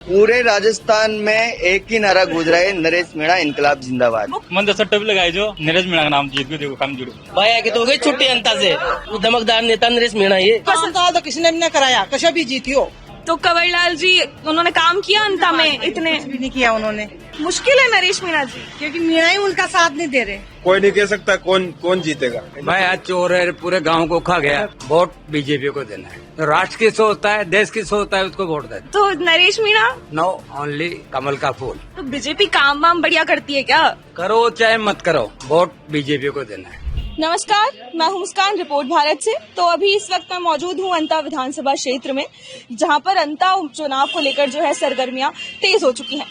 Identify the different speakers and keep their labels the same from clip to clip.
Speaker 1: पूरे राजस्थान में एक ही नारा गूंज रहा है, नरेश मीणा इनकलाब जिंदाबाद।
Speaker 2: मन तो सट्टा भी लगाए जो नरेश मीणा का नाम जीत गए, देखो काम जुड़ो
Speaker 3: भाई आगे तो हो गई छुट्टी जनता से। वो धमकदार नेता नरेश मीणा ये
Speaker 4: संताल तो किसी ने भी नहीं कराया, कशा भी जीतियो
Speaker 5: तो कंवरलाल जी उन्होंने काम किया अंता में, इतने
Speaker 4: भी नहीं किया उन्होंने,
Speaker 5: मुश्किल है नरेश मीणा जी।
Speaker 4: क्योंकि मीणा ही उनका साथ नहीं दे रहे।
Speaker 6: कोई नहीं कह सकता कौन जीतेगा।
Speaker 7: भाई आज चोर है, पूरे गांव को खा गया। वोट बीजेपी को देना है। तो राष्ट्र की सोचता है, देश की सोचता है, उसको वोट देना।
Speaker 5: तो नरेश मीणा
Speaker 7: नो ओनली कमल का फूल।
Speaker 5: तो बीजेपी काम वाम बढ़िया करती है क्या?
Speaker 7: करो चाहे मत करो, वोट बीजेपी को देना है।
Speaker 5: नमस्कार, मैं हूं मुस्कान, रिपोर्ट भारत से। तो अभी इस वक्त मैं मौजूद हूं अंता विधानसभा क्षेत्र में, जहां पर अंता उपचुनाव को लेकर जो है सरगर्मियां तेज हो चुकी हैं।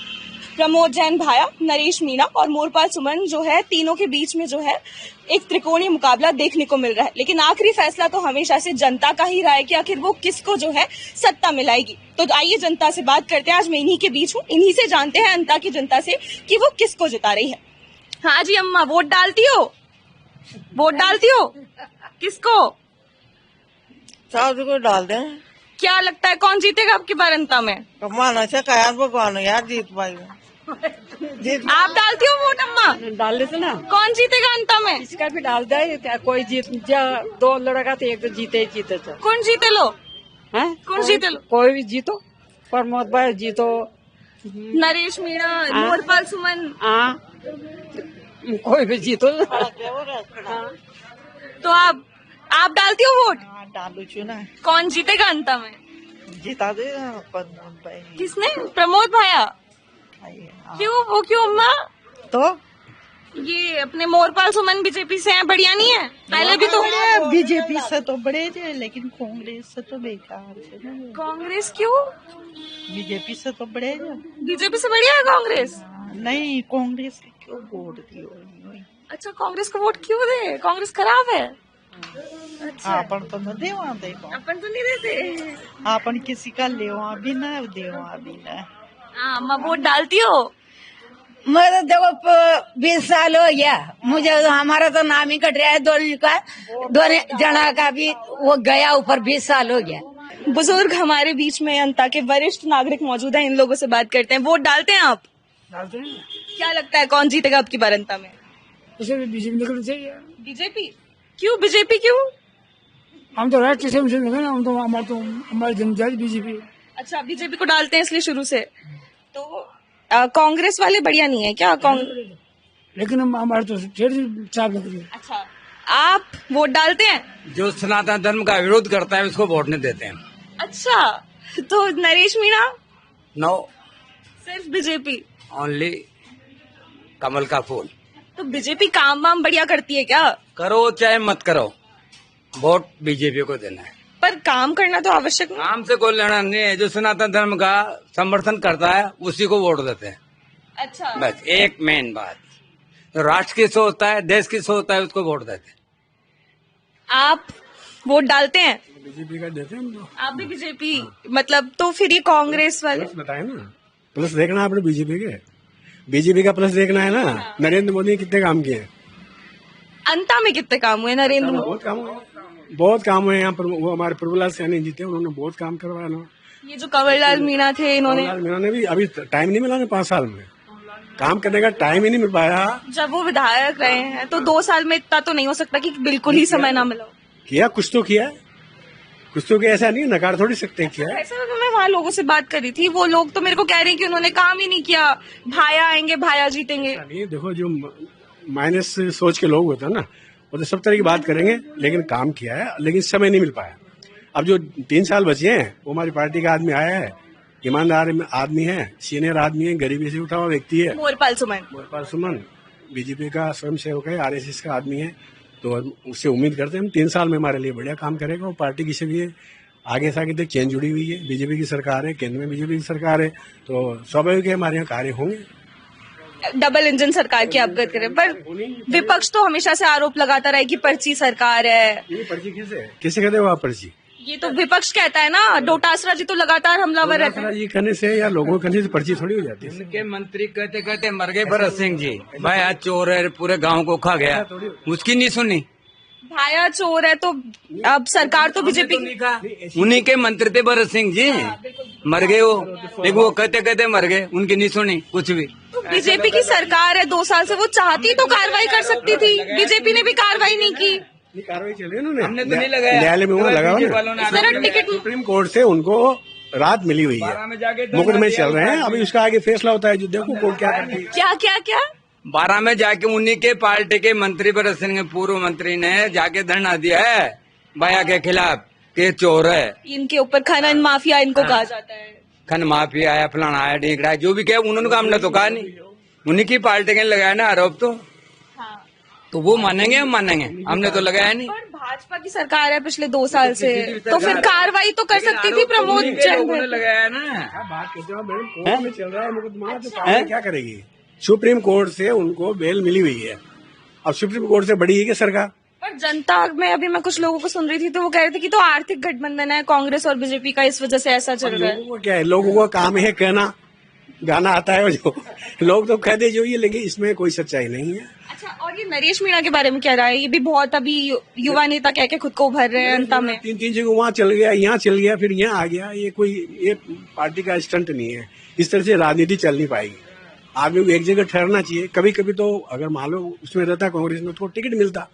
Speaker 5: प्रमोद जैन भाया, नरेश मीणा और मोरपाल सुमन जो है, तीनों के बीच में जो है एक त्रिकोणीय मुकाबला देखने को मिल रहा है। लेकिन आखिरी फैसला तो हमेशा से जनता का ही रहा है कि आखिर वो किसको जो है सत्ता मिलाएगी। तो आइए जनता से बात करते हैं। आज मैं इन्हीं के बीच हूँ, इन्हीं से जानते हैं अंता की जनता से कि वो किसको जिता रही है। हाँ जी अम्मा, वोट डालती हो? वोट डालती हो किसको?
Speaker 4: साहब को डाल दें।
Speaker 5: क्या लगता है कौन जीतेगा अब की बार अंता में?
Speaker 4: कमाना से यार भगवान यार जीत पाएगा।
Speaker 5: आप डालती हो वोट अम्मा?
Speaker 8: डाल देते ना,
Speaker 5: कौन जीतेगा अंता में?
Speaker 8: इसका भी डाल दे। कोई जीत दो लड़का तो एक तो जीते ही जीते थे।
Speaker 5: कौन जीते लो?
Speaker 8: हैं?
Speaker 5: कौन जीते लो?
Speaker 8: कोई भी जीतो, प्रमोद भाई जीतो,
Speaker 5: नरेश मीणा, मोरपाल सुमन,
Speaker 8: हाँ कोई भी जीतो।
Speaker 5: तो आप डालती हो वोट?
Speaker 4: डालू चु ना,
Speaker 5: कौन जीतेगा अंता में?
Speaker 4: जिता दे।
Speaker 5: किसने? प्रमोद भाया। क्यों? वो क्यों अम्मा?
Speaker 4: तो
Speaker 5: ये अपने मोरपाल सुमन बीजेपी से हैं, बढ़िया नहीं है? पहले भी तो
Speaker 4: बीजेपी से तो बड़े थे, लेकिन कांग्रेस से तो बेकार थे ना।
Speaker 5: कांग्रेस क्यों?
Speaker 4: बीजेपी से तो बड़े थे।
Speaker 5: बीजेपी से बढ़िया है कांग्रेस?
Speaker 4: नहीं, कांग्रेस को क्यों वोट दियो?
Speaker 5: अच्छा, कांग्रेस को वोट क्यों दे? कांग्रेस खराब है? अच्छा,
Speaker 4: आपन तो न देवा देखो,
Speaker 5: अपन तो नहीं देते।
Speaker 4: आपन किसी का लेवा भी ना देवा भी ना।
Speaker 5: हाँ अम्मा, वोट डालती हो?
Speaker 9: मैं देखो 20 साल हो गया मुझे, हमारा तो नाम ही कट रहा है दोनों जना का भी, वो गया ऊपर 20 साल हो गया।
Speaker 5: बुजुर्ग हमारे बीच में अंता के वरिष्ठ नागरिक मौजूद हैं, इन लोगों से बात करते हैं। वोट डालते हैं आप?
Speaker 8: डालते हैं।
Speaker 5: क्या लगता है कौन जीतेगा अब की बार अंता में?
Speaker 8: उसे भी बीजेपी निकलनी चाहिए।
Speaker 5: बीजेपी क्यों? बीजेपी क्यों?
Speaker 8: हम तो राष्ट्रीय से निकले, हम तो हमारी जनता बीजेपी।
Speaker 5: अच्छा, बीजेपी को डालते हैं इसलिए शुरू से। तो कांग्रेस वाले बढ़िया नहीं है क्या?
Speaker 8: लेकिन हमारे तो साफ निकली।
Speaker 5: अच्छा, आप वोट डालते हैं?
Speaker 7: जो सनातन धर्म का विरोध करता है उसको वोट नहीं देते हैं।
Speaker 5: अच्छा, तो नरेश मीणा?
Speaker 7: नो,
Speaker 5: सिर्फ बीजेपी?
Speaker 7: ओनली कमल का फूल।
Speaker 5: तो बीजेपी काम वाम बढ़िया करती है क्या?
Speaker 7: करो चाहे मत करो, वोट बीजेपी को देना है।
Speaker 5: पर काम करना तो आवश्यक नहीं।
Speaker 7: काम से कोई लेना नहीं है। जो सनातन धर्म का समर्थन करता है उसी को वोट देते हैं।
Speaker 5: अच्छा,
Speaker 7: बस एक मेन बात। तो राष्ट्र की सोचता है, देश की सोचता है, उसको वोट देते हैं।
Speaker 5: आप वोट डालते हैं?
Speaker 8: बीजेपी का देते हैं।
Speaker 5: आप भी बीजेपी? मतलब तो फिर ये कांग्रेस वाले
Speaker 6: बताए ना, प्लस देखना आपने बीजेपी का प्लस देखना है ना। नरेंद्र मोदी ने कितने काम किए हैं।
Speaker 5: अंता में कितने काम हुए नरेंद्र मोदी?
Speaker 6: बहुत काम हुए यहाँ पर। वो हमारे प्रभुलाल सैनी जीते, उन्होंने बहुत काम करवाया ना।
Speaker 5: ये जो कंवरलाल मीणा थे, इन्होंने
Speaker 6: मीणा ने भी अभी टाइम नहीं मिला ना, 5 साल में काम करने का टाइम ही नहीं मिल पाया।
Speaker 5: जब वो विधायक रहे हैं तो 2 साल में इतना तो नहीं हो सकता कि बिल्कुल ही समय ना मिला हो।
Speaker 6: किया कुछ तो किया, ऐसा नहीं नकार थोड़ी सकते हैं। किया
Speaker 5: ऐसा तो मैं वहाँ लोगों से बात करी थी, वो लोग तो मेरे को कह रहे हैं कि उन्होंने काम ही नहीं किया, भाया आएंगे भाया जीतेंगे।
Speaker 6: नहीं, देखो जो माइनस सोच के लोग होते हैं ना, वो तो सब तरह की बात करेंगे, लेकिन काम किया है, लेकिन समय नहीं मिल पाया। अब जो 3 साल बचे हैं वो हमारी पार्टी का आदमी आया है, ईमानदार आदमी है, सीनियर आदमी है, गरीबी से उठा हुआ व्यक्ति है।
Speaker 5: मोरपाल
Speaker 6: सुमन बीजेपी का स्वयं सेवक है, आरएसएस का आदमी है। तो उससे उम्मीद करते हैं हम 3 साल में हमारे लिए बढ़िया काम करेगा। और पार्टी की से भी आगे से आगे तक चेंज जुड़ी हुई है। बीजेपी की सरकार है, केंद्र में बीजेपी की सरकार है, तो स्वाभाविक है हमारे यहाँ कार्य होंगे।
Speaker 5: डबल इंजन सरकार की आप बात करें, पर विपक्ष तो हमेशा से आरोप लगाता रहा है कि पर्ची सरकार है।
Speaker 6: ये पर्ची किसे कहते हो आप? पर्ची
Speaker 5: ये तो विपक्ष कहता है ना। डोटासरा जी तो लगातार हमलावर रहते हैं।
Speaker 6: ये करने से या लोगों को करने से पर्ची थोड़ी हो जाती है।
Speaker 7: उनके मंत्री कहते कहते मर गए भरत सिंह जी। भाई आज चोर है, पूरे गांव को खा गया, उसकी नहीं सुनी।
Speaker 5: भाया चोर है तो अब सरकार तो बीजेपी
Speaker 7: उन्हीं के मंत्री थे भरत सिंह जी, मर गए वो, लेकिन वो कहते कहते मर गए, उनकी नहीं सुनी कुछ भी।
Speaker 5: तो बीजेपी की सरकार है 2 साल से, वो चाहती तो कार्रवाई कर सकती थी, बीजेपी ने भी कार्रवाई नहीं की।
Speaker 6: कार्रवाई चली उन्होंने,
Speaker 7: हमने तो नहीं लगाया,
Speaker 6: न्यायालय में वहाँ लगा हुआ ना,
Speaker 5: मेरा टिकट
Speaker 6: सुप्रीम कोर्ट से उनको राहत मिली हुई है, मुकदमे चल रहे हैं, अभी उसका आगे फैसला होता है, जो देखो कोर्ट क्या करती है।
Speaker 5: क्या क्या क्या
Speaker 7: 12 में जाके उन्हीं के पार्टी के मंत्री भरत सिंह के पूर्व मंत्री ने जाके धरना दिया है भाया के खिलाफ कि चोर है,
Speaker 5: इनके ऊपर खनन माफिया इनको कहा जाता है।
Speaker 7: खन माफिया है, फलाना है, ढीकड़ा है, जो भी कहे उन्होंने हमने तो कहा नहीं, उन्हीं की पार्टी के लगाया ना आरोप, तो वो मानेंगे, हम मानेंगे, हमने तो लगाया नहीं।
Speaker 5: पर भाजपा की सरकार है पिछले 2 साल से, तो फिर कार्रवाई तो कर सकती थी प्रमोद जैन।
Speaker 7: लगाया ना,
Speaker 6: बात करते हो मैडम, कोर्ट में चल रहा है मुकदमा, तो कार्रवाई क्या करेगी? सुप्रीम कोर्ट से उनको बेल मिली हुई है, अब सुप्रीम कोर्ट से बड़ी है कि सरकार?
Speaker 5: पर जनता में अभी मैं कुछ लोगों को सुन रही थी तो वो कह रहे थे कि तो आर्थिक गठबंधन है कांग्रेस और बीजेपी का, इस वजह से ऐसा चल रहा है।
Speaker 6: लोगों को क्या है, लोगों का काम है कहना, गाना आता है जो लोग तो कहते जो ये, लेकिन इसमें कोई सच्चाई नहीं है।
Speaker 5: अच्छा, और ये नरेश मीणा के बारे में क्या राय है? ये भी बहुत अभी युवा नेता कह के खुद को उभर रहे हैं जनता में।
Speaker 6: 3 जगह वहाँ चल गया, यहाँ चल गया, फिर यहाँ आ गया, ये पार्टी का स्टंट नहीं है, इस तरह से राजनीति चल नहीं पाएगी। आदमी को एक जगह ठहरना चाहिए, कभी कभी तो अगर मान लो उसमें रहता कांग्रेस में तो टिकट मिलता,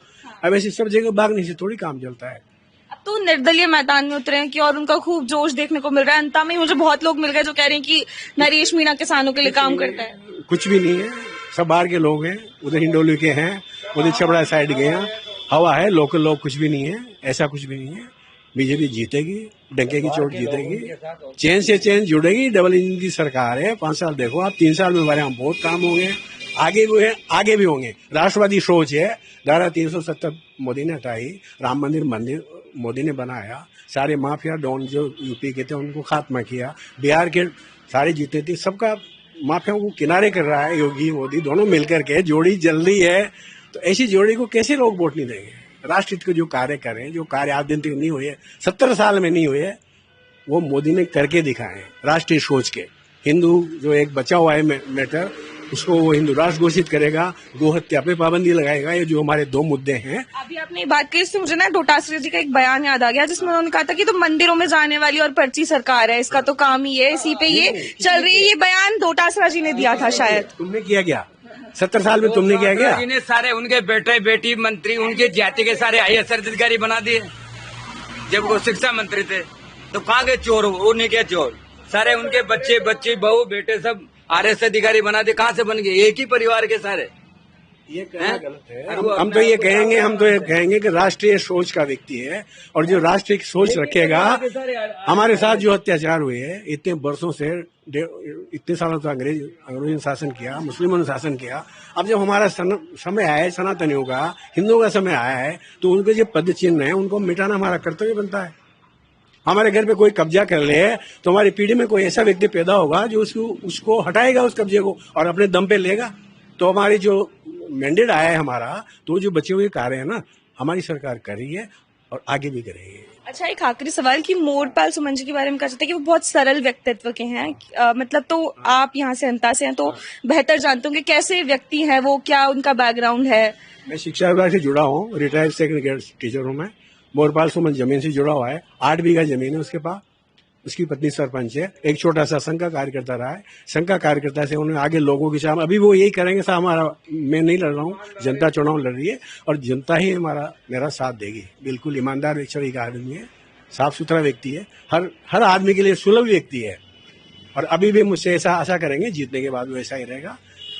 Speaker 6: अब ऐसे सब जगह भागने से थोड़ी काम चलता है।
Speaker 5: अब तो निर्दलीय मैदान में उतरे हैं कि और उनका खूब जोश देखने को मिल रहा है। अंता में मुझे बहुत लोग मिल गए जो कह रहे हैं कि नरेश मीणा किसानों के लिए काम करता है।
Speaker 6: कुछ भी नहीं है, सब बाहर के लोग हैं, उधर हिंडोली के हैं, उधर छबड़ा साइड गए हैं, हवा है, लोकल लोग कुछ भी नहीं है, ऐसा कुछ भी नहीं है। बीजेपी जीतेगी, डंके की चोट जीतेगी, चैन से चैन जुड़ेगी, डबल इंजन की सरकार है। 5 साल देखो आप, 3 साल में हमारे यहाँ बहुत काम होंगे, आगे भी है, आगे भी होंगे। राष्ट्रवादी सोच है, धारा 370 मोदी ने हटाई, राम मंदिर मोदी ने बनाया, सारे माफिया डॉन जो यूपी के थे उनको खात्मा किया, बिहार के सारे जीते थे, सबका माफियाओं को किनारे कर रहा है योगी मोदी, दोनों मिलकर के जोड़ी जल रही है। तो ऐसी जोड़ी को कैसे लोग वोट नहीं देंगे? राष्ट्र हित को जो कार्य करें, जो कार्य आज दिन तक नहीं हुए, 70 साल में नहीं हुए, वो मोदी ने करके दिखाए राष्ट्रीय सोच के। हिंदू जो एक बचा हुआ है मैटर, उसको वो हिंदू राष्ट्र घोषित करेगा, गो हत्या पे पाबंदी लगाएगा, ये जो हमारे 2 मुद्दे हैं।
Speaker 5: अभी आपने ये बात की, इससे मुझे ना डोटासरा जी का एक बयान याद आ गया जिसमें उन्होंने कहा था कि तो मंदिरों में जाने वाली और पर्ची सरकार है, इसका तो काम ही है, इसी पे ये चल रही है। ये बयान डोटासरा जी ने दिया था शायद।
Speaker 6: तुमने किया क्या 70 साल में? तुमने किया क्या?
Speaker 7: इन्हें सारे उनके बेटे बेटी मंत्री, उनके जाति के सारे IAS अधिकारी बना दिए। जब वो शिक्षा मंत्री थे तो कहाँ गए चोर? वो नहीं क्या चोर? सारे उनके बच्चे बच्चे बहू बेटे सब RS अधिकारी बना दिए। कहाँ से बन गए? एक ही परिवार के सारे।
Speaker 6: ये कहना गलत है। हम तो ये कहेंगे कि राष्ट्रीय सोच का व्यक्ति है, और जो राष्ट्रीय सोच रखेगा, हमारे साथ जो अत्याचार हुए हैं इतने वर्षों से, इतने सालों तक अंग्रेजों ने शासन किया, मुस्लिमों ने शासन किया, अब जब हमारा समय आया है सनातनियों का, हिंदुओं का समय आया है, तो उनके जो पद चिन्ह है उनको मिटाना हमारा कर्तव्य बनता है। हमारे घर पे कोई कब्जा कर ले तो हमारी पीढ़ी में कोई ऐसा व्यक्ति पैदा होगा जो उसको हटाएगा, उस कब्जे को, और अपने दम पे लेगा। तो हमारी जो मैंडेट आया है हमारा, तो जो बचे हुए कार्य है ना, हमारी सरकार कर रही है और आगे भी करेगी।
Speaker 5: अच्छा, एक आखिरी सवाल कि मोरपाल सुमन जी के बारे में कहा जाता है कि वो बहुत सरल व्यक्तित्व के हैं, मतलब तो आप यहाँ से अंता से हैं तो बेहतर जानते होंगे कैसे व्यक्ति हैं वो, क्या उनका बैकग्राउंड है?
Speaker 6: मैं शिक्षा विभाग से जुड़ा हूँ, रिटायर्ड सेकंड ग्रेड टीचर हूँ मैं। मोरपाल सुमन जमीन से जुड़ा हुआ है, 8 बीघा जमीन है उसके पास, उसकी पत्नी सरपंच है, एक छोटा सा संघ का कार्यकर्ता रहा है। संघ का कार्यकर्ता से उन्होंने आगे लोगों के साथ, अभी वो यही करेंगे साहब, हमारा, मैं नहीं लड़ रहा हूँ, जनता चुनाव लड़ रही है और जनता ही मेरा साथ देगी। बिल्कुल ईमानदार व्यक्ति का आदमी है, साफ सुथरा व्यक्ति है, हर आदमी के लिए सुलभ व्यक्ति है, और अभी भी मुझसे ऐसा आशा करेंगे, जीतने के बाद वो ऐसा ही रहेगा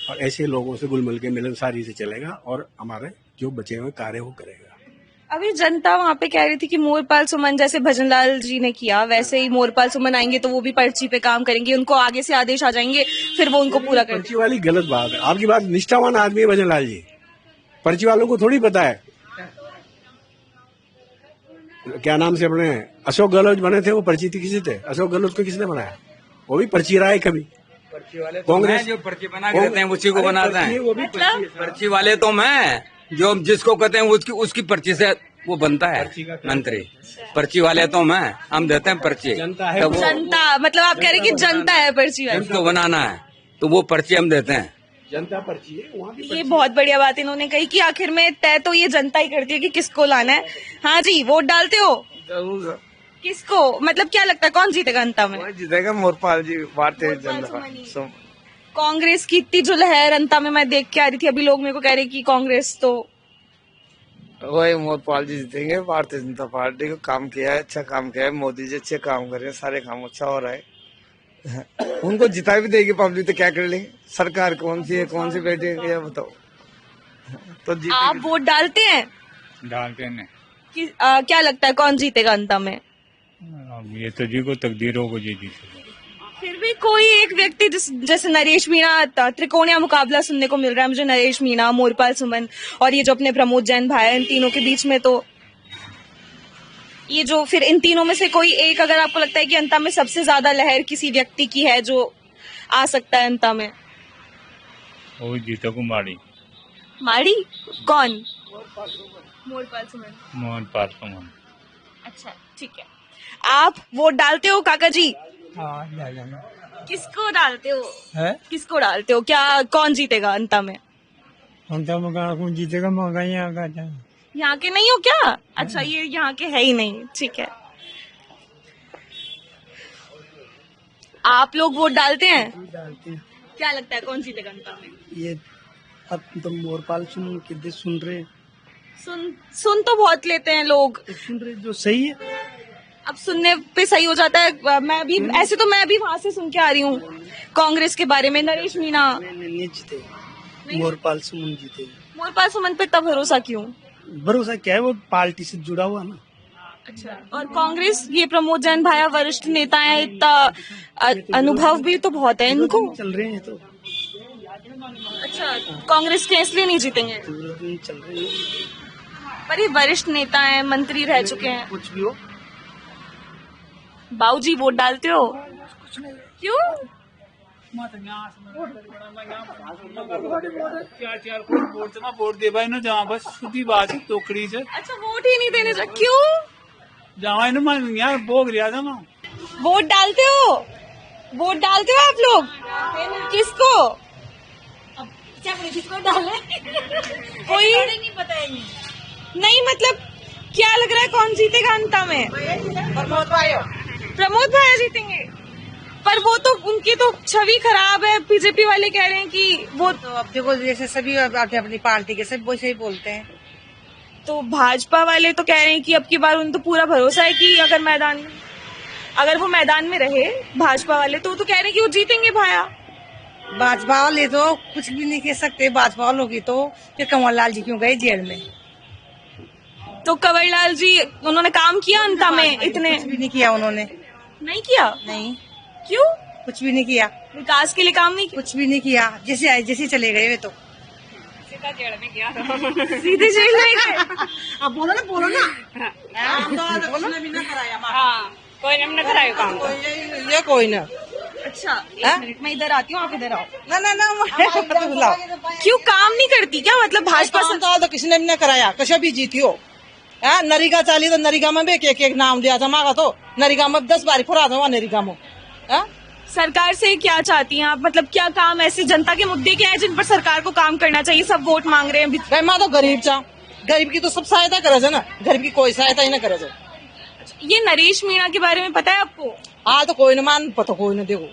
Speaker 6: और ऐसे लोगों से घुल मिल के मिलनसारी से चलेगा और हमारे जो बचे हुए कार्य वो करेगा।
Speaker 5: अभी जनता वहाँ पे कह रही थी कि मोरपाल सुमन जैसे भजनलाल जी ने किया वैसे ही मोरपाल सुमन आएंगे तो वो भी पर्ची पे काम करेंगे, उनको आगे से आदेश आ जाएंगे, फिर वो उनको पूरा करेंगे।
Speaker 6: पर्ची वाली गलत बात है। आपकी बात, निष्ठावान आदमी है भजनलाल जी, पर्ची वालों को थोड़ी पता है। क्या नाम से अपने अशोक गहलोत बने थे, वो पर्ची थी किसी थे? अशोक गहलोत को किसने बनाया? वो भी पर्ची रहा है कभी।
Speaker 7: पर्ची वाले कांग्रेस जो पर्ची बना के देते हैं उसी को बनाते हैं। वो भी पर्ची वाले तो मैं, जो जिसको कहते हैं उसकी पर्ची से वो बनता है मंत्री। पर्ची वाले तो मैं, हम देते हैं पर्ची।
Speaker 6: जनता है,
Speaker 5: जनता मतलब आप कह रहे हैं कि जनता है पर्ची वाले,
Speaker 7: उसको बनाना है तो वो पर्ची हम देते हैं।
Speaker 6: जनता पर्ची है वहाँ की
Speaker 5: ये बहुत बढ़िया बात इन्होंने कही कि आखिर में तय तो ये जनता ही करती है कि किसको लाना है। हाँ जी, वोट डालते हो?
Speaker 7: जरूर
Speaker 5: किसको, मतलब क्या लगता है कौन जीतेगा अंता में?
Speaker 7: जीतेगा मोरपाल जी, भारतीय जनता पार्टी।
Speaker 5: कांग्रेस की इतनी जो लहर अंता में मैं देख के आ रही थी, अभी लोग मेरे को कह रहे कि कांग्रेस तो
Speaker 7: वही मोरपाल जी जीतेंगे। भारतीय जनता पार्टी को काम किया है, अच्छा काम किया है, मोदी जी अच्छे काम कर रहे हैं, सारे काम अच्छा हो रहा है। उनको जिता भी देगी पब्लिक तो क्या कर लेंगे, सरकार कौन सी है कौन सी बैठी है ये बताओ। तो
Speaker 5: आप वोट डालते हैं?
Speaker 2: डालते हैं।
Speaker 5: क्या लगता है कौन जीतेगा अंता में?
Speaker 2: अब ये तो जी को तकदीर हो जी जीतेगा।
Speaker 5: फिर भी कोई एक व्यक्ति जैसे नरेश मीणा, त्रिकोणीय मुकाबला सुनने को मिल रहा है मुझे, नरेश मीणा, मोरपाल सुमन और ये जो अपने प्रमोद जैन भाई, इन तीनों के बीच में, तो ये जो फिर इन तीनों में से कोई एक अगर आपको लगता है कि अंता में सबसे ज्यादा लहर किसी व्यक्ति की है जो आ सकता है अंता में?
Speaker 2: वो जीता को माड़ी
Speaker 5: माड़ी कौन? मोरपाल सुमन। अच्छा ठीक है। आप वोट डालते हो काका जी?
Speaker 8: हाँ,
Speaker 5: किसको डालते हो?
Speaker 8: है
Speaker 5: किसको डालते हो? क्या कौन जीतेगा अंता में?
Speaker 8: हम तो कौन जीतेगा, महंगाई
Speaker 5: यहाँ के नहीं हो क्या? अच्छा, ये यहाँ के है ही नहीं, ठीक है। आप लोग वोट डालते हैं?
Speaker 8: डालते हैं।
Speaker 5: क्या लगता है कौन जीतेगा अंता में?
Speaker 8: ये अब तो मोरपाल सुन रहे,
Speaker 5: सुन तो बहुत लेते हैं लोग,
Speaker 8: सुन रहे जो सही है।
Speaker 5: अब सुनने पे सही हो जाता है। मैं भी ऐसे तो मैं भी वहाँ से सुन के आ रही हूँ कांग्रेस के बारे में। नरेश मीणा
Speaker 8: नहीं जीते, मोरपाल सुमन जीते।
Speaker 5: मोरपाल सुमन पे तब भरोसा क्यों?
Speaker 8: भरोसा क्या है, वो पार्टी से जुड़ा हुआ ना।
Speaker 5: अच्छा, और कांग्रेस, ये प्रमोद जैन भाया वरिष्ठ नेता है, इतना अनुभव भी तो बहुत है इनको।
Speaker 8: चल रहे हैं तो
Speaker 5: अच्छा, कांग्रेस के इसलिए नहीं जीतेंगे?
Speaker 8: चल रहे हैं,
Speaker 5: पर ये वरिष्ठ नेता हैं, मंत्री रह चुके हैं।
Speaker 8: कुछ भी हो।
Speaker 5: बाबूजी वोट डालते हो? क्यों?
Speaker 8: वोट दे भाई ना, जहाँ बस सीधी बात है, टोकरी से।
Speaker 5: अच्छा, वोट ही नहीं देने से क्यों?
Speaker 8: जहाँ यार भोग रिया था ना।
Speaker 5: वोट डालते हो? वोट डालते हो आप लोग? किसको? किसको डाले? कोई नहीं बताएंगे। नहीं, मतलब क्या लग रहा है कौन जीतेगा अंता में? प्रमोद भाई जीतेंगे, पर वो तो उनकी तो छवि खराब है। बीजेपी वाले कह रहे हैं कि वो
Speaker 9: तो अब देखो, जैसे सभी अपनी अपनी पार्टी के सब वैसे ही बोलते हैं।
Speaker 5: तो भाजपा वाले तो कह रहे हैं कि अब की बार उन तो पूरा भरोसा है कि अगर वो मैदान में रहे भाजपा वाले, तो कह रहे हैं कि वो जीतेंगे भाया।
Speaker 9: भाजपा वाले तो कुछ भी नहीं कह सकते। भाजपा वालों की तो फिर कंवर लाल जी क्यों गए जेल में?
Speaker 5: तो कंवर लाल जी, उन्होंने काम किया अंता में? इतने
Speaker 9: कुछ भी नहीं किया उन्होंने।
Speaker 5: नहीं किया?
Speaker 9: नहीं,
Speaker 5: क्यों?
Speaker 9: कुछ भी नहीं किया।
Speaker 5: विकास के लिए काम नहीं किया?
Speaker 9: कुछ भी नहीं किया। जैसे आए जैसे चले गए वे तो
Speaker 5: सीधा जेल में गया। सीधे जेल में गए।
Speaker 9: अब बोलो ना
Speaker 5: बोलो ना। हाँ, कोई ने कराया काम।
Speaker 9: ये कोई ना।
Speaker 5: अच्छा, एक मिनट मैं इधर आती हूँ, आप इधर आओ।
Speaker 9: ना
Speaker 5: क्यों काम नहीं करती क्या? मतलब भाजपा
Speaker 9: सरकार तो किसी ने भी नहीं कराया, कभी भी जीती हो। नरेगा चाली तो नरेगा में भी एक नाम दिया था मांगा, तो नरेगा में 10 बार फुरा था। नरेगा में
Speaker 5: सरकार से क्या चाहती हैं आप? मतलब क्या काम ऐसे जनता के मुद्दे क्या है जिन पर सरकार को काम करना चाहिए? सब वोट मांग रहे हैं।
Speaker 9: मैं तो गरीब चाह, गरीब की तो सब सहायता करे ना, गरीब की कोई सहायता ही ना करे।
Speaker 5: ये नरेश मीणा के बारे में पता है आपको?
Speaker 9: हाँ, तो कोई न मान, पता कोई न। देखो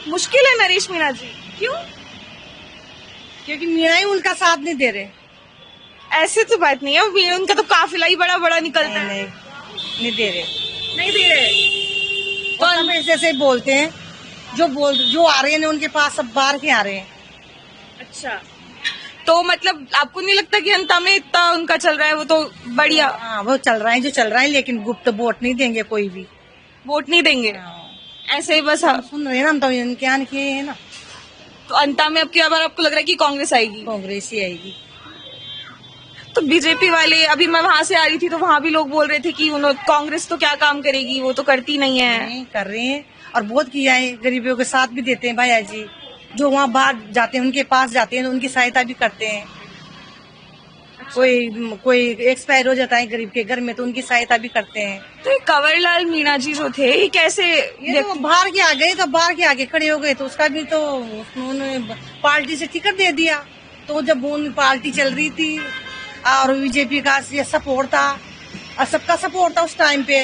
Speaker 5: मुश्किल है नरेश मीणा जी। क्यों?
Speaker 9: क्योंकि मीणा ही उनका साथ नहीं दे रहे।
Speaker 5: ऐसे तो बात नहीं है, उनका तो काफिला ही बड़ा बड़ा निकलता है।
Speaker 9: नहीं दे रहे,
Speaker 5: नहीं दे रहे।
Speaker 9: तो हम ऐसे बोलते हैं, जो आ रहे हैं उनके पास सब बाहर के आ रहे हैं।
Speaker 5: अच्छा, तो मतलब आपको नहीं लगता कि अंता में इतना उनका चल रहा है? वो तो बढ़िया।
Speaker 9: हाँ, वो चल रहा है जो चल रहा है, लेकिन गुप्त वोट नहीं देंगे, कोई भी
Speaker 5: वोट नहीं देंगे। ऐसे ही बस
Speaker 9: सुन रहे हैं ना हम, तो इनके आने किए है ना।
Speaker 5: तो अंता में अब की बार आपको लग रहा है कि कांग्रेस आएगी?
Speaker 9: कांग्रेस ही आएगी।
Speaker 5: तो बीजेपी वाले, अभी मैं वहां से आ रही थी तो वहां भी लोग बोल रहे थे कि कांग्रेस तो क्या काम करेगी, वो तो करती नहीं है।
Speaker 9: नहीं कर रहे हैं, और बहुत किया है। गरीबों के साथ भी देते हैं भैया जी, जो वहाँ बाहर जाते हैं उनके पास जाते हैं तो उनकी सहायता भी करते हैं। कोई एक्सपायर हो जाता है गरीब के घर में तो उनकी सहायता भी करते हैं।
Speaker 5: तो ये कंवरलाल मीणा जी जो थे ये कैसे
Speaker 9: ये तो बाहर के आ गए तो बाहर के आगे खड़े हो गए तो उसका भी तो उन्होंने पार्टी से टिकट दे दिया। तो जब उन पार्टी चल रही थी और बीजेपी का ये सपोर्ट था और सबका सपोर्ट था उस टाइम पे,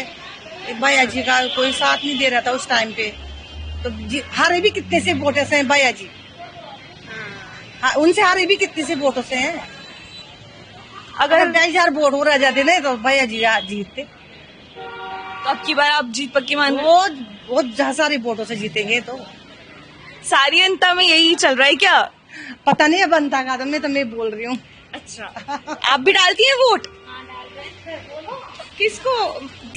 Speaker 9: भैया जी का कोई साथ नहीं दे रहा था उस टाइम पे। तो हारे भी कितने से वोटों से हैं भैया जी, हाँ, उनसे हारे भी कितने से वोटों से हैं। अगर 22,000 वोट हो रह जाते ना तो भैया जी आज जीतते।
Speaker 5: तो अब की बार आप जीत पक्की मान रहे
Speaker 9: वो बहुत सारे वोटों से जीतेंगे। तो
Speaker 5: सारी जनता में यही चल रहा है क्या?
Speaker 9: पता नहीं है बनता का, तो मैं बोल रही हूँ।
Speaker 5: अच्छा आप भी डालती हैं वोट? किसको,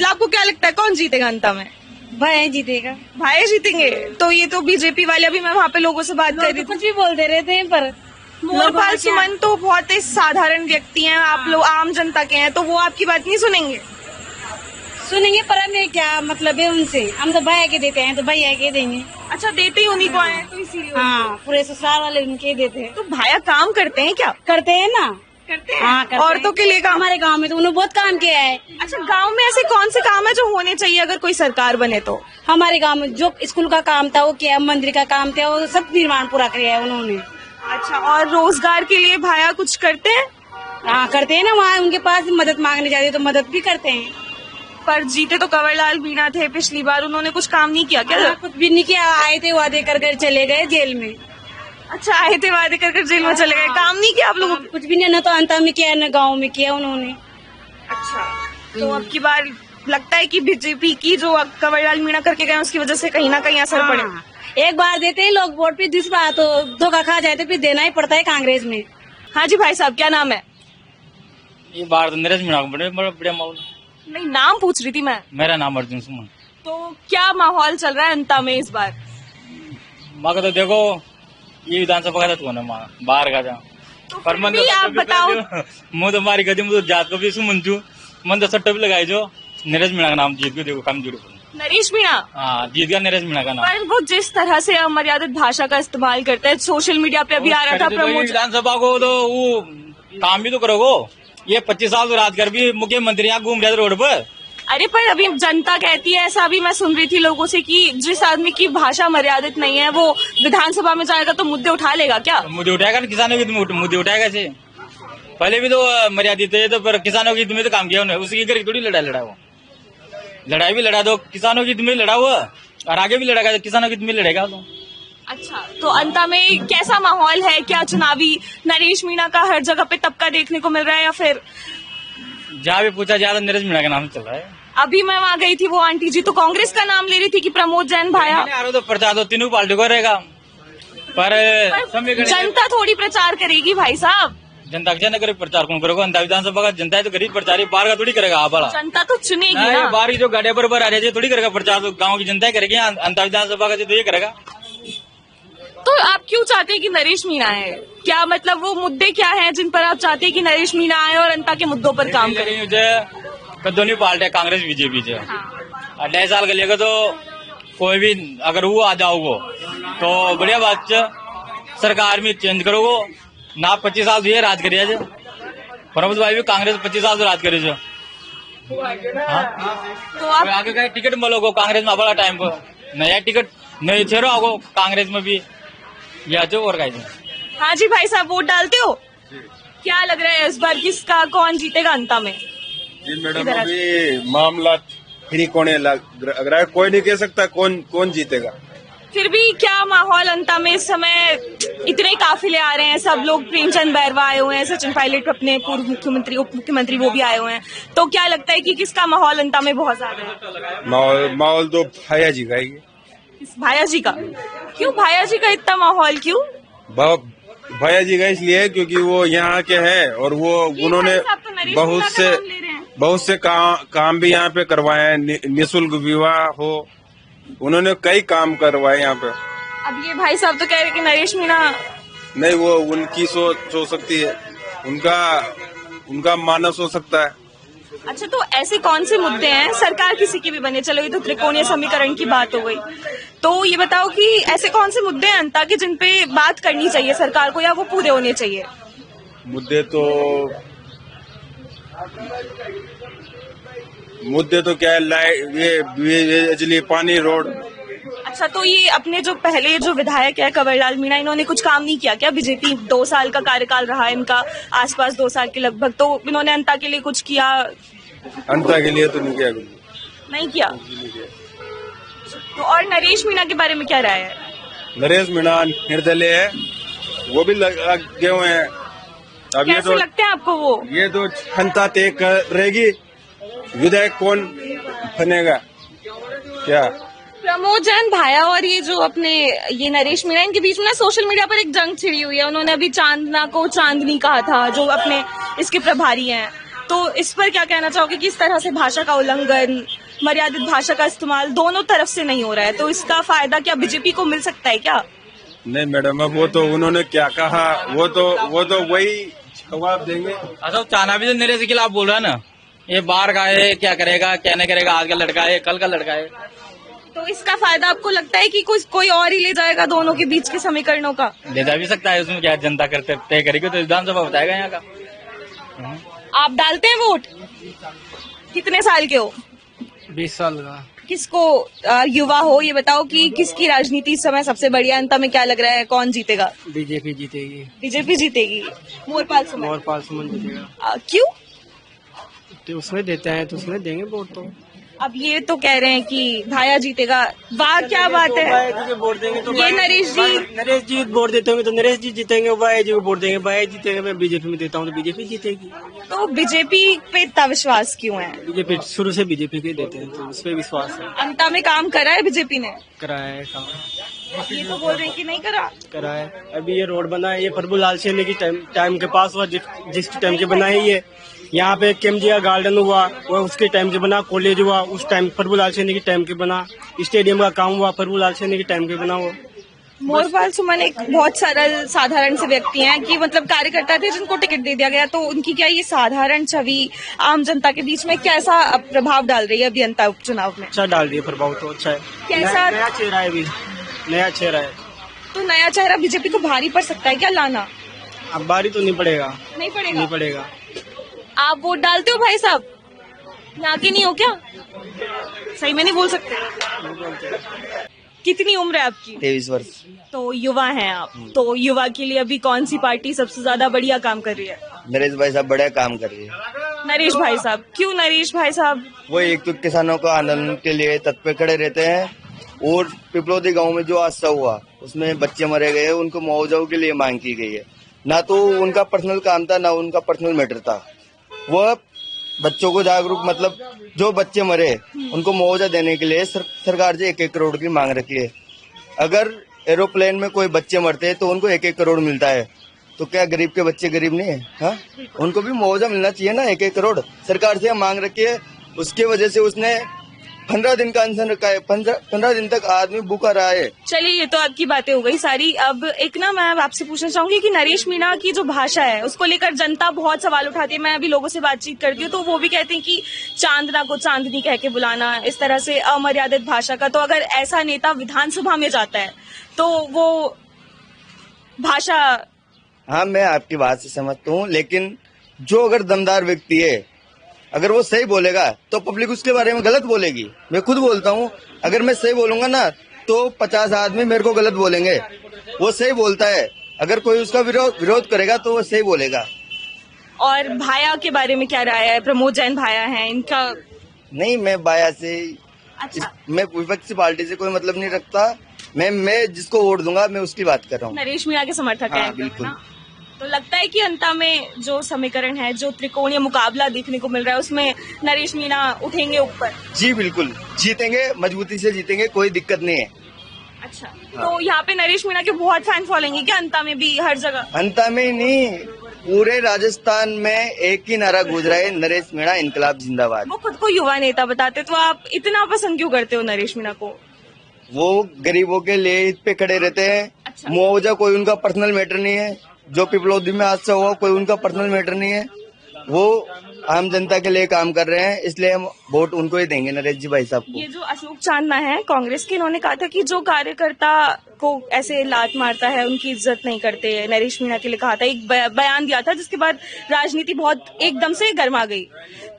Speaker 5: आपको क्या लगता है कौन जीतेगा अंता में?
Speaker 9: भैया जीतेगा।
Speaker 5: भाई जीतेंगे? तो ये तो बीजेपी वाले, अभी मैं वहाँ पे लोगों से बात कर रही थी,
Speaker 9: कुछ भी बोलते रहते हैं पर
Speaker 5: मोरपाल सुमन तो बहुत ही साधारण व्यक्ति हैं, आप लोग आम जनता के हैं, तो वो आपकी बात नहीं सुनेंगे?
Speaker 9: सुनेंगे पर हमें क्या मतलब है उनसे, हम तो भैया के देते हैं तो भैया के देंगे।
Speaker 5: अच्छा देते ही उन्हीं को आए तो इसीलिए।
Speaker 9: हाँ पूरे ससुराल वाले उनके देते हैं।
Speaker 5: तो भाया काम करते हैं क्या?
Speaker 9: करते हैं ना,
Speaker 5: करते हैं।
Speaker 9: हाँ, करते
Speaker 5: औरतों के लिए काम?
Speaker 9: हमारे गांव में तो उन्होंने बहुत काम किया है।
Speaker 5: अच्छा गांव में ऐसे कौन से काम है जो होने चाहिए अगर कोई सरकार बने तो?
Speaker 9: हमारे गांव में जो स्कूल का काम था वो किया, मंदिर का काम था वो सब निर्माण पूरा किया है उन्होंने।
Speaker 5: अच्छा और रोजगार के लिए भाया कुछ करते हैं?
Speaker 9: हाँ करते हैं ना, वहाँ उनके पास मदद मांगने जाते तो मदद भी करते हैं।
Speaker 5: पर जीते तो कंवरलाल मीणा थे पिछली बार, उन्होंने कुछ काम नहीं किया क्या?
Speaker 9: कुछ भी नहीं किया, आए थे वादे कर चले गए जेल में।
Speaker 5: अच्छा आए थे वादे कर जेल में चले गए, काम नहीं किया आप लोगों ने?
Speaker 9: कुछ भी नहीं, न तो अंता में किया न गाँव में किया उन्होंने।
Speaker 5: अच्छा तो अब की बार लगता है कि बीजेपी की जो कंवरलाल मीणा करके गए उसकी वजह से कहीं ना कहीं असर पड़े।
Speaker 9: एक बार देते हैं लोग वोट, फिर दूसरी बार तो धोखा खा जाए तो फिर देना ही पड़ता है कांग्रेस में।
Speaker 5: हाँ जी भाई साहब क्या नाम है?
Speaker 2: ये बार तो नरेश मीणा बड़े बड़े माहौल।
Speaker 5: नहीं नाम पूछ रही थी मैं।
Speaker 2: मेरा नाम अर्जुन सुमन।
Speaker 5: तो क्या माहौल चल रहा है अंता में इस बार?
Speaker 2: माँ तो देखो ये विधानसभा का तो बाहर का था
Speaker 5: तो
Speaker 2: पर
Speaker 5: फिर भी आप बताओ।
Speaker 2: मुझे तो मारी गति मुझे जात को भी सुमन छू मन तो सट्टा भी लगाई जो नरेश मीणा का नाम जीत गया, देखो कम जुड़े
Speaker 5: नरेश मीणा।
Speaker 2: हाँ जीत गया नरेश मीणा का नाम।
Speaker 5: पर वो जिस तरह से अमर्यादित भाषा का इस्तेमाल करता है, सोशल मीडिया पे अभी आ रहा था प्रमोद।
Speaker 2: विधानसभा को तो वो काम भी तो करोगो, ये 25 साल तो राज कर भी मुख्यमंत्री यहाँ घूम रहे रोड पर।
Speaker 5: अरे पर अभी जनता कहती है, ऐसा भी मैं सुन रही थी लोगों से कि जिस आदमी की भाषा मर्यादित नहीं है वो विधानसभा में जाएगा तो मुद्दे उठा लेगा क्या?
Speaker 2: मुद्दे उठाएगा ना, किसानों की मुद्दे उठाएगा से पहले भी तो मर्यादित है, तो पर किसानों की हित में तो काम किया उन्होंने, उसकी घर थोड़ी लड़ा वो लड़ाई भी लड़ा दो, किसानों की हित में लड़ा हुआ और आगे भी लड़ेगा, किसानों की हित में लड़ेगा तो।
Speaker 5: अच्छा तो अंता में कैसा माहौल है, क्या चुनावी नरेश मीणा का हर जगह पे तबका देखने को मिल रहा है या फिर?
Speaker 2: जहाँ भी पूछा ज्यादा नरेश मीणा का नाम चल रहा है।
Speaker 5: अभी मैं वहाँ गई थी, वो आंटी जी तो कांग्रेस का नाम ले रही थी कि प्रमोद जैन भाया।
Speaker 2: तो प्रचार तो तीनों पार्टी को रहेगा पर
Speaker 5: जनता थोड़ी प्रचार करेगी भाई साहब।
Speaker 2: जनता क्या करे प्रचार कौन करेगा? अंता विधानसभा का जनता है तो गरीब प्रचार ही बाहर का थोड़ी करेगा। आप बड़ा
Speaker 5: जनता तो चुनेगी ना,
Speaker 2: बाहर की जो गाड़िया पर आ रही है थोड़ी करेगा प्रचार, तो गाँव की जनता करेगी। अंता विधानसभा का तो ये करेगा।
Speaker 5: तो आप क्यों चाहते हैं कि नरेश मीणा आए? क्या मतलब वो मुद्दे क्या हैं जिन पर आप चाहते हैं कि नरेश मीणा आए और अंता के मुद्दों पर काम करें?
Speaker 2: दोनों पार्टी कांग्रेस बीजेपी से 2.5 साल के लिए तो कोई भी अगर वो आ जाओगो तो बढ़िया बात है, सरकार में चेंज करोगो ना। 25 साल तो ये राज करिए प्रमोद भाई भी कांग्रेस 25 साल तो राज करे
Speaker 5: तो आप
Speaker 2: आगे का टिकट मिलोगो कांग्रेस में बड़ा टाइम पर नया टिकट नहीं छेड़ो आओ कांग्रेस में भी या जो और
Speaker 5: हाँ जी भाई साहब वोट डालते हो? क्या लग रहा है इस बार किसका कौन जीतेगा अंता में?
Speaker 10: जी मैडम अभी मामला फ्री कोने लग रहा है, कोई नहीं कह सकता कौन जीतेगा।
Speaker 5: फिर भी क्या माहौल अंता में इस समय? इतने काफिले आ रहे हैं, सब लोग, प्रेमचंद बैरवा आए हुए हैं, सचिन पायलट अपने पूर्व मुख्यमंत्री उप मुख्यमंत्री वो भी आए हुए हैं, तो क्या लगता है कि किसका माहौल अंता में बहुत ज्यादा है?
Speaker 10: माहौल तो भैया जी का ही है।
Speaker 5: भाया जी का? क्यों भाया जी का इतना माहौल क्यों?
Speaker 10: भैया जी का इसलिए क्योंकि वो यहाँ के हैं और वो उन्होंने बहुत से काम भी यहाँ पे करवाए हैं, निःशुल्क विवाह हो, उन्होंने कई काम करवाए यहाँ पे।
Speaker 5: अब ये भाई साहब तो कह रहे कि नरेश मीणा
Speaker 10: नहीं, वो उनकी सोच हो सकती है, उनका मानस हो सकता है।
Speaker 5: अच्छा तो ऐसे कौन से मुद्दे हैं, सरकार किसी की भी बने, चलो ये तो त्रिकोणीय समीकरण की बात हो गई, तो ये बताओ कि ऐसे कौन से मुद्दे हैं अंता के जिन पे बात करनी चाहिए सरकार को या वो पूरे होने चाहिए?
Speaker 10: मुद्दे तो मुद्दे तो क्या है, लाइट, ये बिजली, पानी, रोड।
Speaker 5: अच्छा, तो ये अपने जो पहले जो विधायक है कंवरलाल मीणा, इन्होंने कुछ काम नहीं किया क्या? बीजेपी 2 साल का कार्यकाल रहा है इनका, आसपास 2 साल के लगभग, तो इन्होंने जनता के लिए कुछ किया?
Speaker 10: जनता के लिए तो नहीं किया,
Speaker 5: नहीं किया। तो और नरेश मीणा के बारे में क्या राय है?
Speaker 10: नरेश मीणा निर्दलीय है, वो भी लगे हुए हैं। अब ये
Speaker 5: कैसे
Speaker 10: तो
Speaker 5: लगते हैं आपको वो?
Speaker 10: ये तो जनता तय रहेगी विधायक कौन बनेगा क्या।
Speaker 5: प्रमोद जैन भाया और ये जो अपने ये नरेश मीणा, इनके बीच में ना सोशल मीडिया पर एक जंग छिड़ी हुई है। उन्होंने अभी चांदना को चांदनी कहा था, जो अपने इसके प्रभारी हैं। तो इस पर क्या कहना चाहोगे कि इस तरह से भाषा का उल्लंघन, मर्यादित भाषा का इस्तेमाल दोनों तरफ से नहीं हो रहा है, तो इसका फायदा क्या बीजेपी को मिल सकता है क्या?
Speaker 10: नहीं मैडम, अब वो तो उन्होंने क्या कहा, वो तो वही जवाब देंगे।
Speaker 2: अच्छा, चाना भी तो नरेश के खिलाफ बोल रहा है ना, ये बाहर का है, क्या करेगा क्या नहीं करेगा, आज का लड़का है कल का लड़का है।
Speaker 5: तो इसका फायदा आपको लगता है कि कोई और ही ले जाएगा दोनों के बीच के समीकरणों का?
Speaker 2: ले जा भी सकता है, उसमें क्या जनता करते तय करेगी तो विधानसभा बताएगा यहाँ का।
Speaker 5: आप डालते हैं वोट? कितने साल के हो?
Speaker 8: 20 साल का।
Speaker 5: किसको युवा हो, ये बताओ कि किसकी राजनीति इस समय सबसे बढ़िया, अंत में क्या लग रहा है, कौन जीतेगा?
Speaker 8: बीजेपी जीतेगी।
Speaker 5: बीजेपी जीतेगी। मोरपाल सुमन
Speaker 8: जीतेगा।
Speaker 5: क्यों?
Speaker 8: तो उसमें देते हैं तो उसमें देंगे वोट। तो
Speaker 5: अब ये तो कह रहे हैं कि भाया जीतेगा, वाह क्या बात है।
Speaker 8: वोट देंगे तो
Speaker 5: ये नरेश जी
Speaker 8: वोट देते होंगे तो नरेश जी जीतेंगे, भाई जी को वोट देंगे, भाई जीतेंगे। मैं बीजेपी में देता हूँ तो बीजेपी जीतेगी।
Speaker 5: तो बीजेपी पे इतना विश्वास क्यों है?
Speaker 8: बीजेपी शुरू से बीजेपी के देते हैं तो उस पर विश्वास है।
Speaker 5: अंता में काम करा है बीजेपी ने?
Speaker 8: कराया है काम।
Speaker 5: ये तो बोल रहे हैं कि नहीं करा।
Speaker 8: कराया है। अभी ये रोड बना है, ये प्रभुलाल सेने की टाइम के पास हुआ, जिस टाइम के बना है। ये यहाँ पे केमजिया गार्डन हुआ, वो उसके टाइम से बना। कॉलेज हुआ उस टाइम प्रभुलाल सेने के टाइम के बना। स्टेडियम का काम हुआ प्रभुलाल सेने के टाइम के बना। वो
Speaker 5: मोरपाल सुमन एक बहुत सरल साधारण से व्यक्ति हैं कि मतलब कार्यकर्ता थे जिनको टिकट दे दिया गया, तो उनकी क्या ये साधारण छवि आम जनता के बीच में कैसा प्रभाव डाल रही है अभियंता उपचुनाव में?
Speaker 8: अच्छा डाल दिया प्रभाव, तो अच्छा है।
Speaker 5: कैसा?
Speaker 8: नया चेहरा है, अभी नया चेहरा है।
Speaker 5: तो नया चेहरा बीजेपी को भारी पड़ सकता है क्या लाना?
Speaker 8: अब भारी तो नहीं पड़ेगा।
Speaker 5: नहीं पड़ेगा। आप वोट डालते हो भाई साहब? यहाँ के नहीं हो क्या? सही में नहीं बोल सकते। कितनी उम्र है आपकी?
Speaker 1: 23 वर्ष।
Speaker 5: तो युवा हैं आप, तो युवा के लिए अभी कौन सी पार्टी सबसे ज्यादा बढ़िया काम कर रही है?
Speaker 1: नरेश भाई साहब बढ़िया काम कर रही है।
Speaker 5: नरेश भाई साहब, क्यों नरेश भाई साहब?
Speaker 1: वो एक तो किसानों का आंदोलन के लिए तत्पर खड़े रहते हैं, और पिपलौदी गांव में जो हादसा हुआ उसमें बच्चे मरे गए, उनको मुआवजा के लिए मांग की गई है। ना तो उनका पर्सनल काम था, ना उनका पर्सनल मैटर था। वो बच्चों को जागरूक, मतलब जो बच्चे मरे उनको मुआवजा देने के लिए सरकार से 1-1 करोड़ की मांग रखी है। अगर एरोप्लेन में कोई बच्चे मरते हैं तो उनको 1-1 करोड़ मिलता है, तो क्या गरीब के बच्चे गरीब नहीं है? हाँ, उनको भी मुआवजा मिलना चाहिए ना। 1-1 करोड़ सरकार से मांग रखी है, उसके वजह से उसने 15 दिन का अनशन रखा है। 15 दिन तक आदमी भूखा रहा है।
Speaker 5: चलिए, ये तो आपकी बातें हो गई सारी। अब एक ना मैं आपसे पूछना चाहूंगी कि नरेश मीणा की जो भाषा है उसको लेकर जनता बहुत सवाल उठाती है। मैं अभी लोगों से बातचीत करती हूँ तो वो भी कहते हैं कि चांदना को चांदनी कह के बुलाना, इस तरह से अमर्यादित भाषा का। तो अगर ऐसा नेता विधानसभा में जाता है तो वो भाषा।
Speaker 1: हाँ, मैं आपकी बात से समझता हूँ, लेकिन जो अगर दमदार व्यक्ति है, अगर वो सही बोलेगा तो पब्लिक उसके बारे में गलत बोलेगी। मैं खुद बोलता हूँ, अगर मैं सही बोलूंगा ना तो 50 आदमी मेरे को गलत बोलेंगे। वो सही बोलता है, अगर कोई उसका विरोध करेगा तो वो सही बोलेगा।
Speaker 5: और भाया के बारे में क्या राय है? प्रमोद जैन भाया है इनका?
Speaker 1: नहीं, मैं भाया से,
Speaker 5: अच्छा,
Speaker 1: मैं विपक्षी पार्टी से कोई मतलब नहीं रखता। मैं जिसको वोट दूंगा मैं उसकी बात कर रहा हूँ।
Speaker 5: नरेश मीणा के समर्थक
Speaker 1: हाँ,
Speaker 5: हैं
Speaker 1: बिल्कुल।
Speaker 5: तो लगता है कि अंता में जो समीकरण है, जो त्रिकोणीय मुकाबला देखने को मिल रहा है, उसमें नरेश मीणा उठेंगे ऊपर?
Speaker 1: जी बिल्कुल, जीतेंगे, मजबूती से जीतेंगे, कोई दिक्कत नहीं है।
Speaker 5: अच्छा, तो यहाँ पे नरेश मीणा के बहुत फैन फॉलोइंग है क्या अंता में भी, हर जगह?
Speaker 1: अंता में नहीं, पूरे राजस्थान में एक ही नारा गूंज रहा है, नरेश मीणा इनकलाब जिंदाबाद।
Speaker 5: वो खुद को युवा नेता बताते, तो आप इतना पसंद क्यों करते हो नरेश मीणा को?
Speaker 1: वो गरीबों के लिए इत पे खड़े रहते हैं।
Speaker 5: अच्छा।
Speaker 1: मुआवजा कोई उनका पर्सनल मैटर नहीं है। जो पिपलौदी में हादसा हुआ कोई उनका पर्सनल मैटर नहीं है। वो आम जनता के लिए काम कर रहे हैं, इसलिए हम वोट उनको ही देंगे, नरेश जी भाई साहब को।
Speaker 5: ये जो अशोक चांदना है कांग्रेस के, इन्होंने कहा था कि जो कार्यकर्ता को ऐसे लात मारता है, उनकी इज्जत नहीं करते। नरेश मीणा के लिए कहा था, एक बयान दिया था, जिसके बाद राजनीति बहुत एकदम से गर्मा गई।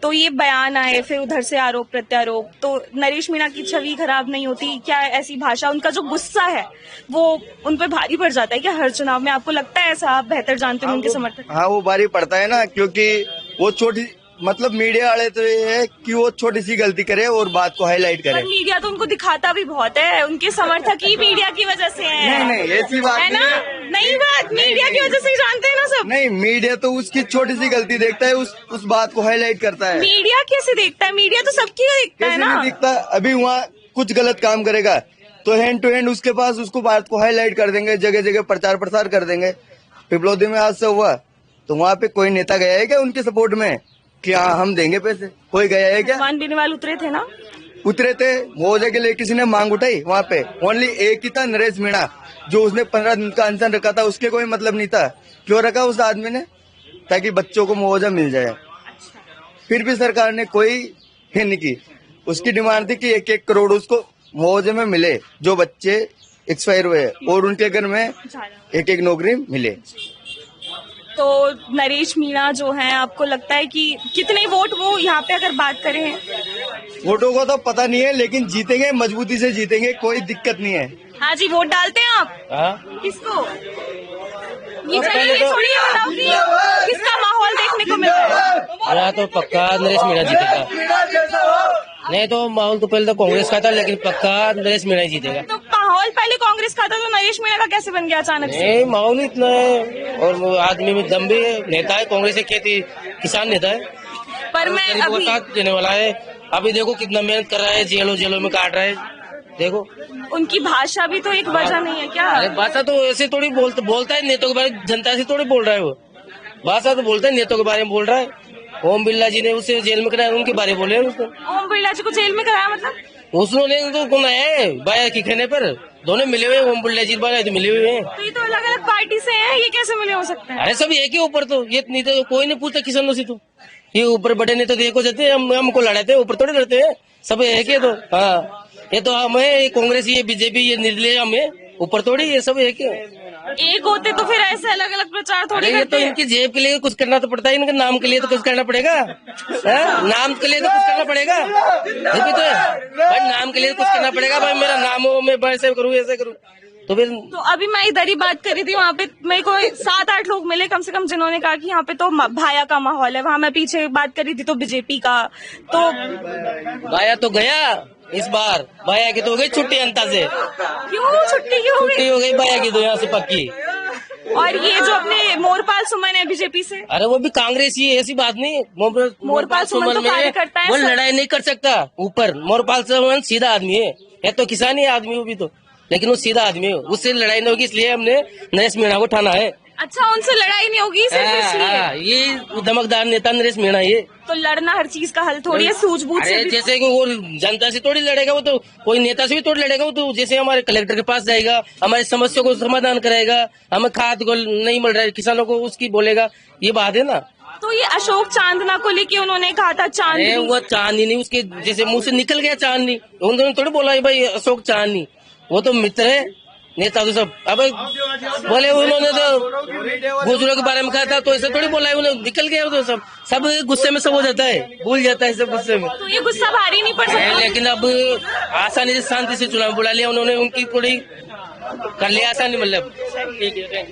Speaker 5: तो ये बयान आए, फिर उधर से आरोप प्रत्यारोप, तो नरेश मीणा की छवि खराब नहीं होती क्या? ऐसी भाषा, उनका जो गुस्सा है वो उन पर भारी पड़ जाता है क्या हर चुनाव में? आपको लगता है ऐसा? आप बेहतर जानते हैं उनके समर्थक।
Speaker 1: हाँ, वो भारी पड़ता है ना, क्योंकि वो छोटी मतलब मीडिया वाले तो ये है कि वो छोटी सी गलती करे और बात को हाईलाइट करे।
Speaker 5: पर मीडिया तो उनको दिखाता भी बहुत है, उनके समर्थक ही मीडिया की वजह से हैं।
Speaker 1: नहीं, ऐसी बात
Speaker 5: है ना, नहीं बात मीडिया की वजह से ही जानते हैं ना सब।
Speaker 1: नहीं, मीडिया तो उसकी छोटी सी गलती देखता है, उस बात को हाईलाइट करता है।
Speaker 5: मीडिया कैसे देखता है? मीडिया तो सबकी देखता है ना।
Speaker 1: नहीं दिखता, अभी वहाँ कुछ गलत काम करेगा तो हैंड टू हैंड उसके पास उसको बात को हाईलाइट कर देंगे, जगह जगह प्रचार प्रसार कर देंगे। पिपलौदी में हादसा हुआ तो वहाँ पे कोई नेता गया है क्या उनके सपोर्ट में कि हाँ हम देंगे पैसे? कोई गया है क्या?
Speaker 5: भगवान बेनीवाल उतरे थे ना,
Speaker 1: उतरे थे, मुआवजे के लिए किसी ने मांग उठाई? वहाँ पे ओनली एक ही था, नरेश मीणा, जो उसने 15 दिन का अनशन रखा था, उसके कोई मतलब नहीं था। क्यों रखा उस आदमी ने? ताकि बच्चों को मुआवजा मिल जाए। फिर भी सरकार ने कोई हिन नहीं की। उसकी डिमांड थी कि 1-1 करोड़ उसको मुआवजे में मिले, जो बच्चे एक्सपायर हुए और उनके घर में 1-1 नौकरी मिले।
Speaker 5: तो नरेश मीणा जो हैं, आपको लगता है कि कितने वोट वो यहाँ पे अगर बात करें?
Speaker 1: वोटों को तो पता नहीं है, लेकिन जीतेंगे, मजबूती से जीतेंगे, कोई दिक्कत नहीं है।
Speaker 5: हाँ जी, वोट डालते हैं आप?
Speaker 2: हाँ?
Speaker 5: किसको? ये चलिए थोड़ी ये बताओ कि किसका माहौल देखने को मिल रहा है?
Speaker 3: यहाँ तो पक्का नरेश मीणा जीतेगा। नहीं तो माहौल तो पहले तो कांग्रेस का था, लेकिन पक्का नरेश मीणा ही जीतेगा।
Speaker 5: तो माहौल पहले कांग्रेस का था, तो नरेश मीणा का कैसे बन गया अचानक से?
Speaker 3: नहीं, माहौल इतना है और वो आदमी में दम भी है, नेता है, कांग्रेस से खेती किसान नेता है।
Speaker 5: पर मैं अभी
Speaker 3: साथ देने वाला है। अभी देखो कितना मेहनत कर रहा है, जेलों में काट रहा है। देखो
Speaker 5: उनकी भाषा भी तो एक वजह नहीं है क्या?
Speaker 3: अरे भाषा तो ऐसे थोड़ी बोलता है, नेताओं के बारे में जनता से थोड़ी बोल रहा है वो। भाषा तो बोलता है, नेताओं के बारे में बोल रहा है। ओम बिरला जी ने उसे जेल में कराया, उनके बारे में बोले उसको।
Speaker 5: ओम बिरला जी को जेल में कराया मतलब?
Speaker 3: उसने तो कौन है बाया की कहने पर दोनों मिले हुए, ओम बिरला जी बाया तो मिले हुए हैं।
Speaker 5: तो ये तो अलग अलग पार्टी से हैं, ये कैसे मिले हो सकते हैं?
Speaker 3: अरे सब एक ही ऊपर, तो ये नहीं तो कोई नहीं पूछता किसानों से। तो ये ऊपर बड़े नेता तो एक हो जाते हैं, हमको लड़ाते हैं, ऊपर थोड़े लड़ते हैं, सब एक है। तो हाँ, ये तो हम है, ये कांग्रेस, ये बीजेपी, ये निर्दलीय, हम है, ऊपर थोड़ी, ये सब एक है।
Speaker 5: एक होते तो फिर ऐसे अलग अलग प्रचार थोड़ी
Speaker 3: ये तो इनकी जेब के लिए कुछ करना तो पड़ता है, इनके नाम के लिए तो कुछ करना पड़ेगा। नाम के लिए तो कुछ करना पड़ेगा, ये भी तो है भाई, नाम के लिए कुछ करना पड़ेगा भाई। मेरा नाम हो, मैं ऐसे करूँ ऐसे करूँ, तो फिर
Speaker 5: तो अभी मैं इधर ही बात कर रही थी, वहाँ पे मेरे को 7-8 लोग मिले कम से कम, जिन्होंने कहा कि यहाँ पे तो भाया का माहौल है। वहाँ मैं पीछे बात कर रही थी तो बीजेपी का, तो
Speaker 3: भाया तो गया इस बार, भाया की तो हो गई छुट्टी अंता से।
Speaker 5: क्यों छुट्टी क्यों हो
Speaker 3: छुट्टी हो गई भाया की तो यहाँ से पक्की।
Speaker 5: और ये जो अपने मोरपाल सुमन है बीजेपी से,
Speaker 3: अरे वो भी कांग्रेस ही है, ऐसी बात नहीं।
Speaker 5: मोरपाल सुमन तो कार्यकर्ता है,
Speaker 3: वो लड़ाई नहीं कर सकता ऊपर। मोरपाल सुमन सीधा आदमी है तो किसान ही आदमी, वो भी तो, लेकिन वो सीधा आदमी है, उससे लड़ाई नहीं होगी, इसलिए हमने नरेश मीणा को ठाना है।
Speaker 5: अच्छा, उनसे लड़ाई नहीं होगी सिर्फ इसलिए?
Speaker 3: ये दमकदार नेता नरेश मीणा, ये
Speaker 5: तो लड़ना हर चीज का हल थोड़ी है, सूझबूझ से भी।
Speaker 3: जैसे कि वो जनता से थोड़ी लड़ेगा, वो तो कोई नेता से भी थोड़ी लड़ेगा। वो तो जैसे हमारे कलेक्टर के पास जाएगा, हमारी समस्या को समाधान कराएगा, हमें खाद को नहीं मिल रहा है किसानों को, उसकी बोलेगा, ये बात है ना।
Speaker 5: तो ये अशोक चांदना को लेके उन्होंने कहा था चांदनी,
Speaker 3: वो चांदनी नहीं, उसके जैसे मुंह से निकल गया चांदनी, उन्होंने थोड़ी बोला भाई अशोक चांदनी, वो तो मित्र है, नेता तो सब। अब बोले उन्होंने तो गुजरों के बारे में कहा था, तो ऐसे थोड़ी बोला है, उन्हें निकल गया, तो सब गुस्से में सब हो जाता है, भूल जाता है सब गुस्से में।
Speaker 5: तो ये गुस्सा भारी नहीं पड़ सकता?
Speaker 3: लेकिन अब आसानी से शांति से चुनाव बुला लिया उन्होंने, उनकी थोड़ी कर लिया आसानी, मतलब ठीक है।